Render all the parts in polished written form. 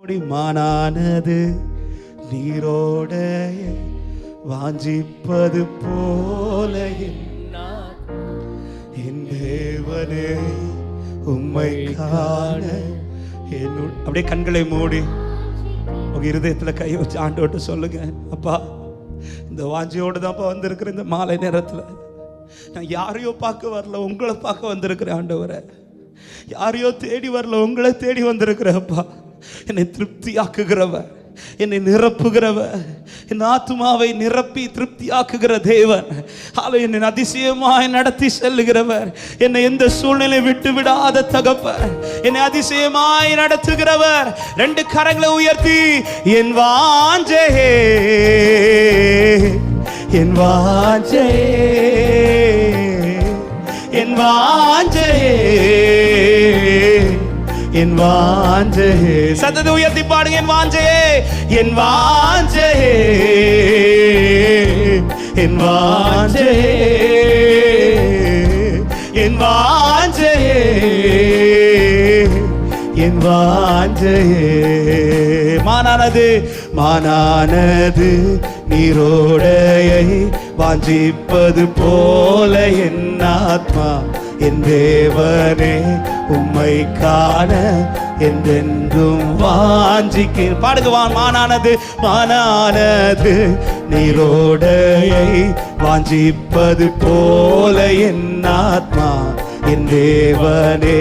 மானானது நீரோட வாஞ்சிப்பது போல என் தேவனே உம்மை காண அப்படியே கண்களை மூடி உங்க இருதயத்துல கை வச்சு ஆண்டவர்கிட்ட சொல்லுங்க, அப்பா இந்த வாஞ்சியோடு தான்ப்பா வந்திருக்கிறேன். இந்த மாலை நேரத்துல நான் யாரையோ பார்க்க வரல, உங்களை பார்க்க வந்திருக்கிறேன் ஆண்டவரை. யாரையோ தேடி வரல, உங்களை தேடி வந்திருக்கிறப்பா. என்னை திருப்தியாக்குகிறவர், என்னை நிரப்புகிறவர், என் ஆத்துமாவை நிரப்பி திருப்தியாக்குகிற தேவன், என்னை அதிசயமாய் நடத்தி செல்லுகிறவர், என்னை எந்த சூழ்நிலை விட்டு விடாத தகப்பர், என்னை அதிசயமாய் நடத்துகிறவர். ரெண்டு கரங்களை உயர்த்தி என் வாஞ்சையே, என் வாஞ்சையே, என் வாஞ்சையே, என் வாஞ்சையே, சத்தத்தை உயர்த்தி பாடுங்க. என் வாஞ்சையே, என் வாஞ்சையே, என் வாஞ்சையே, என் வாஞ்சையே, என் வாஞ்சையே. மானானது மானானது நீரோடையை வாஞ்சிப்பது போல என் ஆத்மா என் தேவனே உம்மை காண என்றென்றும் வாஞ்சிக்க. பாடுவான். மானானது மானானது நீரோடையை வாஞ்சிப்பது போல என் ஆத்மா என் தேவனே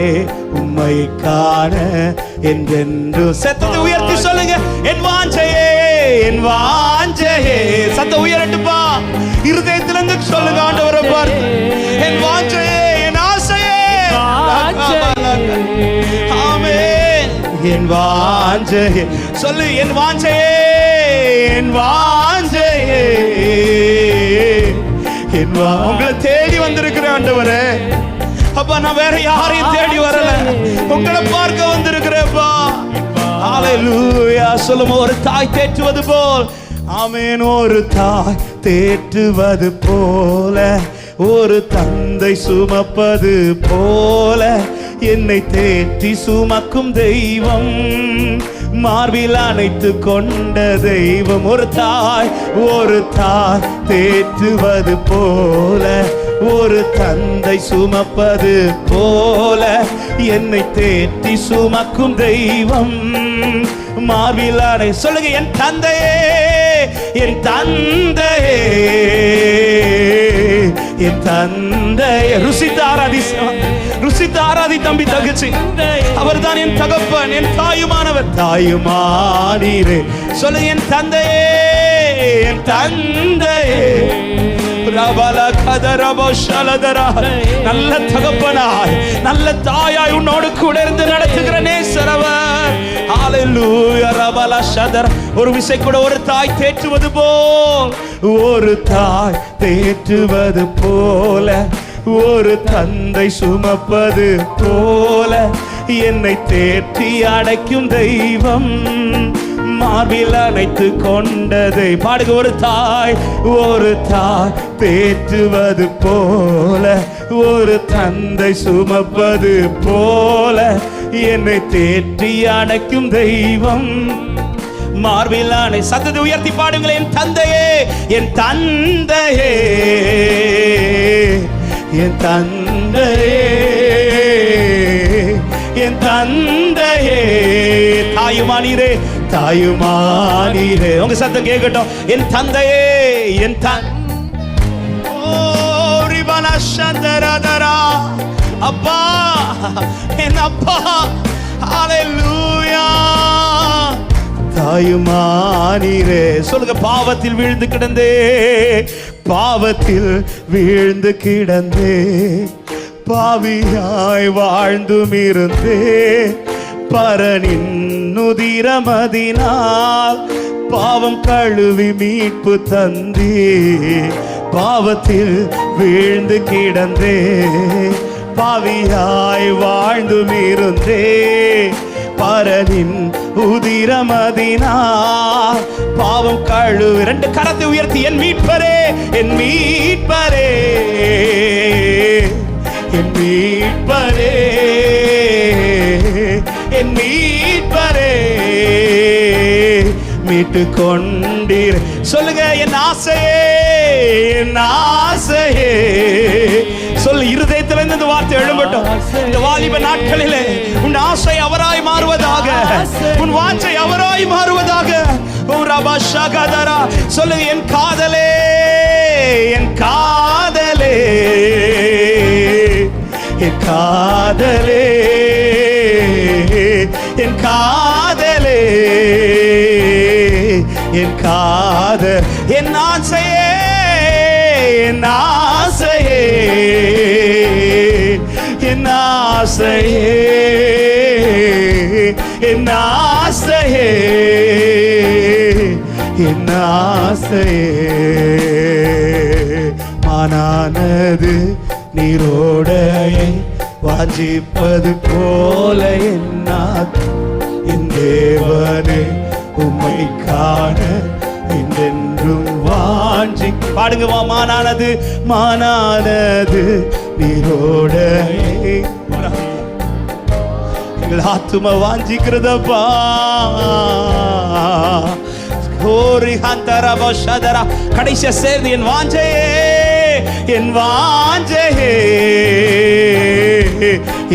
உம்மை காண என்றென்று. சத்தத்தை உயர்த்தி சொல்லுங்க. என் வாஞ்சையே, என் வாஞ்சையே. சத்த உயரட்டுப்பா, இருதயத்திலிருந்து சொல்லுங்க ஆண்டவரை பார்த்து. என் வாஞ்சையே, என் ஆசையே, ஆமென். என் வாஞ்சையே சொல்லு. என் வாஞ்சையே, என் வாஞ்சையே, என் உங்களை தேடி வந்திருக்கிறேன் ஆண்டவரே. அப்பா நான் வேற யாரையும் தேடி வரல, உங்களை பார்க்க வந்திருக்கிறேன்ப்பா. ஹல்லேலூயா. சொல்லுங்க. ஒரு தாய் தேற்றுவது போல், ஆமென். ஒரு தாய் தேற்றுவது போல, ஒரு தந்தை சுமப்பது போல என்னை தேற்றி சுமக்கும் தெய்வம், மார்பில் அணைத்து கொண்ட தெய்வம். ஒரு தாய் தேற்றுவது போல, ஒரு தந்தை சுமப்பது போல என்னை தேற்றி சுமக்கும் தெய்வம், மார்பில் அணை. சொல்லுங்க. என் தந்தையே, என் தந்தையே, என் தந்தையே. ருசித்து ஆராதி தம்பி தகுச்சி. அவர் தான் என் தகப்பன், என் தாயுமானவர். தாயுமானீரே. சொல்லுங்க. என் தந்தையே, என் தந்தையே. நல்ல தகப்பனாய், நல்ல தாயாய் உன்னோடு கூட இருந்து நடத்துகிற நேசரவர். ஹல்லேலூயா. ரபல ஷதர். ஒரு விசை கூட ஒரு தாய் தேற்றுவது போல், ஒரு தாய் தேற்றுவது போல, ஒரு தந்தை சுமப்பது போல என்னை தேற்றி அடைக்கும் தெய்வம், மார்பில் அணைத்து கொண்டதை. பாடுக. ஒரு தாய் தேற்றுவது போல, ஒரு தந்தை சுமப்பது போல என்னை தேற்றி அடைக்கும் தெய்வம், மார்பில் அணை. சத்தத்தை உயர்த்தி பாடுங்களேன். என் தந்தையே, என் தந்தையே, என் தந்தையே, என் தந்தையே. தாயுமானீரே, தாயுமானீரே. உங்க சத்தம் கேட்கட்டும். என் தந்தையே, என் அப்பா, என் அப்பா. ஹல்லேலூயா. தாயுமானீரே. சொல்லுங்க. பாவத்தில் வீழ்ந்து கிடந்தே, பாவத்தில் வீழ்ந்து கிடந்தே, பாவியாய் வாழ்ந்தும் இருந்தே, பரனின் உதிரமதினால் பாவம் கழுவி மீட்பு தந்தே, பாவத்தில் வீழ்ந்து கிடந்தே, பாவியாய் வாழ்ந்தும் இருந்தே, பரனின் உதிரமதினால் பாவம் கழுவி. ரெண்டு கரத்தை உயர்த்தி. என் மீட்பரே, என் மீட்பரே, என் மீட்பரே, என் மீட்பரே, மீட்டு கொண்டீர். சொல்லுங்க, என் ஆசையே, என் ஆசையே. சொல்லு, இருதயத்திலிருந்து இந்த வார்த்தை எழும்பட்டும். இந்த வாலிப நாட்களிலே உன் ஆசை அவராய் மாறுவதாக, உன் வாஞ்சை அவராய் மாறுவதாக. சொல்லுங்க, என் காதலே, என் காதலே, என் காதலே, என் காதலே, என் காதல், என் ஆசையே, என் ஆசையே, என் ஆசையே, என் ஆசையே, என் ஆசையே. மானானது நீரோடையை வாஞ்சிப்பது போல என் தேவனே உம்மை காண என்றென்றும் வாஞ்சி. பாடுங்க, மானானது, மானானது நீரோடையை எங்கள் ஆத்தும வாஞ்சிக்கிறதப்பா. கடைசியா சேர்ந்து என் வாஞ்சையே, என் வாஞ்சையே,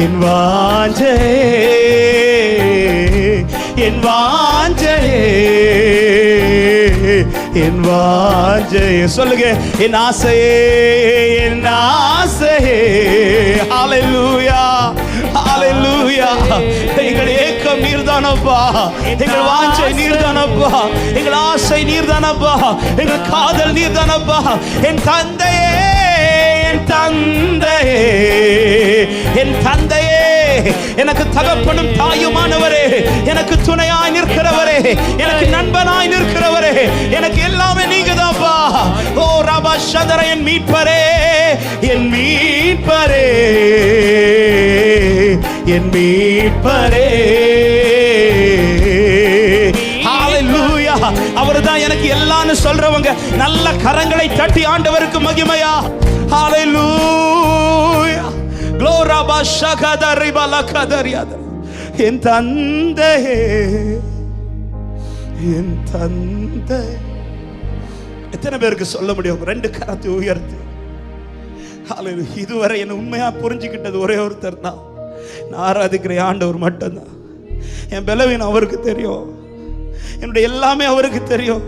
என் வாஞ்சையே, என் வாஞ்சையே, என் வாஞ்சையே. சொல்லுங்க, என் ஆசையே, என் ஆசையே. ஹல்லேலூயா, ஹல்லேலூயா. எங்கள் ஏக்கம் நீர்தானப்பா, எங்கள் வாஞ்சை நீர்தானப்பா, எங்கள் ஆசை நீர்தானப்பா, எங்கள் காதல் நீர்தானப்பா. என் தந்தையே, என் தந்தையே, என் தந்தையே, எனக்கு தகப்பனும் தாயுமானவரே, எனக்கு துணையாய் நிற்கிறவரே, எனக்கு நண்பனாய் நிற்கிறவரே, எனக்கு எல்லாமே நீங்க தான்ப்பா. ஓ ரபா சதர, என் மீட்பரே, என் மீட்பரே, என் மீட்பரே. ஹல்லேலூயா. அவர்தான் எனக்கு எல்லாம்னு சொல்றவங்க நல்ல கரங்களை தட்டி ஆண்டவருக்கு மகிமையா. ஹல்லேலூயா. க்ளோரபா ஷகதரி பலகதரியாத. என் தந்தையே, என் தந்தை. எத்தனை பேருக்கு சொல்ல முடியும்? ரெண்டு கரத்தை உயர்த்து. ஹல்லேலூயா. இதுவரை என்ன உண்மையா புரிஞ்சுக்கிட்டது ஒரே ஒருத்தர் தான். நான் ஆராதிக்கிற ஆண்டவர் மட்டும்தான். என் பலவீனம் அவருக்கு தெரியும், என்னுடைய எல்லாமே அவருக்கு தெரியும்.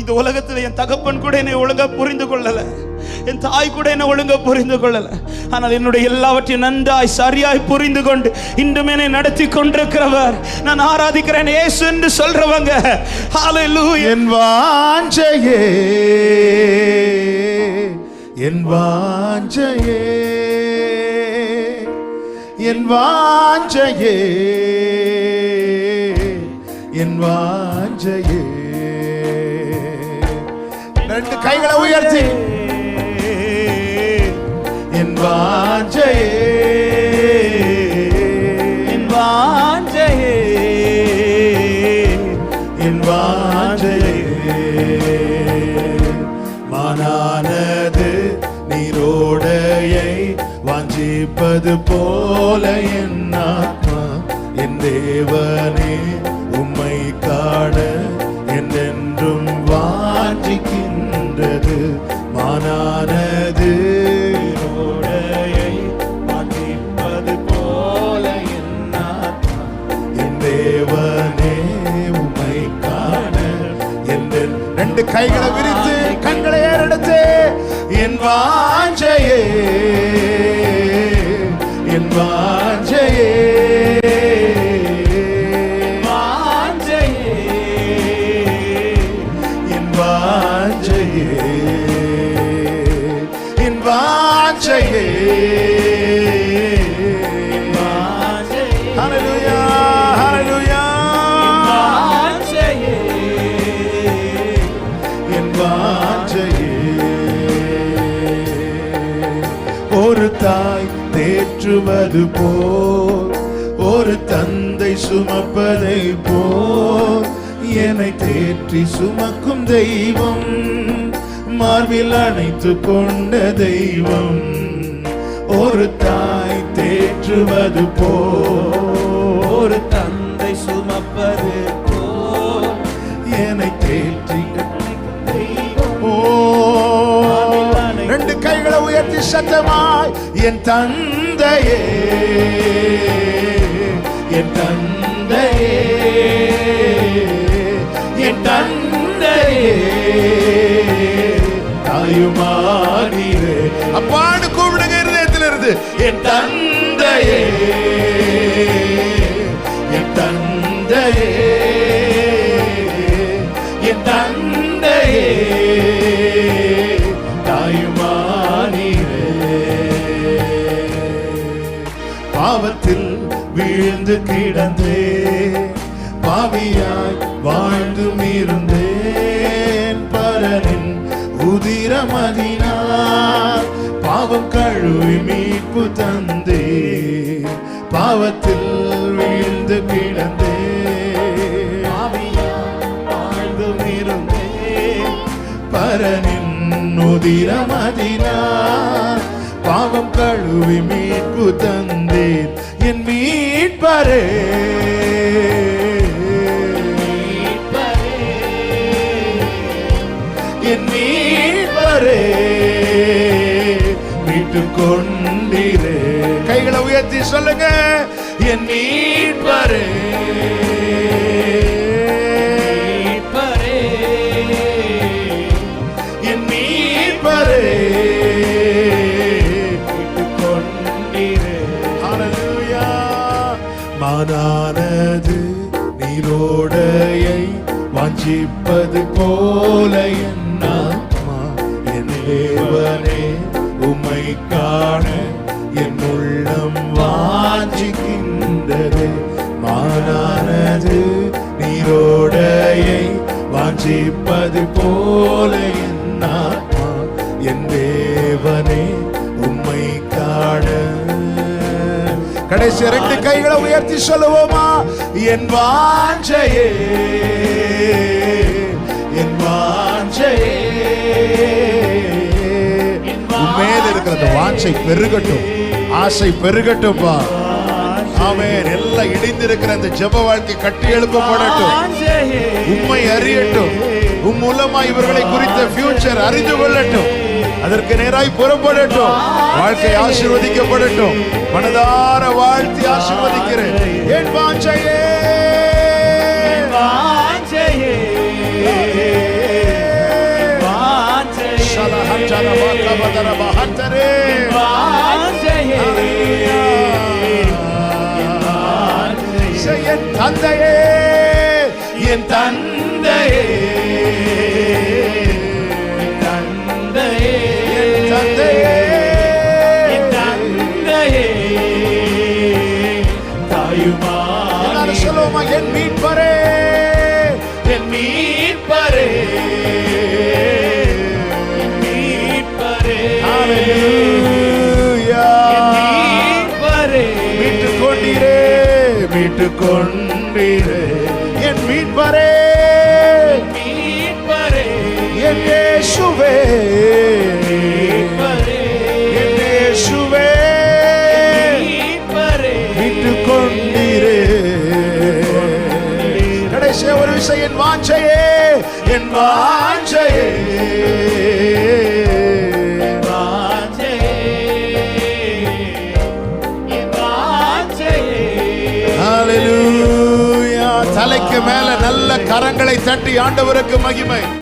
இந்த உலகத்தில் என் தகப்பன் கூட என்னை ஒழுங்கா புரிந்து கொள்ளல, என் தாய் கூட என்னை ஒழுங்கா புரிந்து கொள்ளல. ஆனால் என்னுடைய எல்லாவற்றையும் நன்றாய் சரியாய் புரிந்து கொண்டு இன்றும் என்னை நடத்தி கொண்டிருக்கிறவர். நான் ஆராதிக்கிறேன் இயேசு என்று சொல்றவங்க ஹல்லேலூயா. என் வாஞ்சையே, என் வாஞ்சையே, என் வாஞ்சையே, என் வாஞ்சையே. ரெண்டு கைகளை உயர்த்தி, என் வாஞ்சையே, என் வாஞ்சையே, என் வாஞ்சையே. மானானது நீரோடையை வாஞ்சிப்பது போல என் ஆத்மா, என் தேவனே உம்மை காண என்றென்றும் வாஞ்சிக்கின்றது. மானானது நீரோடையை வாஞ்சிப்பது போல என் ஆத்மா, என் தேவனே உம்மை காண என்றென். ரெண்டு கைகளை விரித்து கண்களை ஏறெடுத்து, என் வாஞ்சையே, என் வாஞ்சையே, என் வாஞ்சையே, என் வாஞ்சையே. ஹல்லேலூயா, ஹல்லேலூயா. என் வாஞ்சையே. ஒரு தாய் தேற்றுவது போல், ஒரு தந்தை சுமப்பதை போல், என்னை தேற்றி சுமக்கும் தெய்வம், மார்பில் அணைத்து கொண்ட தெய்வம். ஒரு தாய் தேற்றுவது போல், ஒரு தந்தை சுமப்பது போல், என்னை தேற்றி ஓ ரெண்டு கைகளை உயர்த்தி சத்தமாய் என் தந்தையே என் தந்தையே என் தந்தையே தாயுமானீரே அப்பான்னு கூப்பிடுங்க இருதயத்தில் இருந்து என் தந்தையே என் தந்தையே என் தந்தையே தாயுமானீரே பாவத்தில் வீழ்ந்து கிடந்தே பாவியாய் வாழ்ந்தும் இருந்தேன் பரனின் உதிரமதினார் பாவம் கழுவி மீட்பு தந்தே பாவத்தில் வீழ்ந்து கிடந்தே பாவியாய் வாழ்ந்தும் இருந்தேன் பரனின் உதிரமதினார் பாவம் கழுவி மீட்பு தந்தேன் என் மீட்பரே என் மீட்பரே மீட்டுக் கொண்டீரே கைகளை உயர்த்தி சொல்லுங்க என் மீட்பரே என் மீட்பரே மீட்டுக் கொண்டீரே ஹல்லேலூயா மானானது நீரோடையை வாஞ்சிப்பது போல என் ஆத்மா என் தேவனே உம்மை காண என் உள்ளம் வாஞ்சிக்கின்றது மானானது நீரோடையை வாஞ்சிப்பது போல என் ஆத்மா என் தேவனே உம்மை காண கடைசி ரெண்டு கைகளை உயர்த்தி சொல்லுவோமா என் வாஞ்சையே என் வாஞ்சையே உண்மையில இருக்கிற அந்த வாஞ்சை பெருகட்டும் ஆசை பெருகட்டும்பா ஆமென் எல்லாம் இடிந்திருக்கிற அந்த ஜெப வாழ்க்கை கட்டி எழுப்பப்படட்டும் உம்மை அறியட்டும் உம் மூலமா இவர்களை குறித்த ஃபியூச்சர் அறிந்து கொள்ளட்டும் அதற்கு நேராய் புறப்படட்டும் வாழ்க்கை ஆசீர்வதிக்கப்படட்டும் மனதார வாழ்த்தி ஆசீர்வதிக்கிறேன் என் வாஞ்சையே என் தந்தையே என் தந்தையே என் மீட்பரே என் மீட்பரே மீட்பரே ஹல்லேலூயா மீட்டுக் கொண்டீரே மீட்டுக் கொண்டீரே என் மீட்பரே மீட்பரே என் இயேசுவே என் இயேசுவே மீட்டுக் கொண்டீரே கடைசி ஒரு விஷயம் என் வாஞ்சையே என் வாஞ்சையே ஹல்லேலூயா தலைக்கு மேல நல்ல கரங்களை தட்டி ஆண்டவருக்கு மகிமை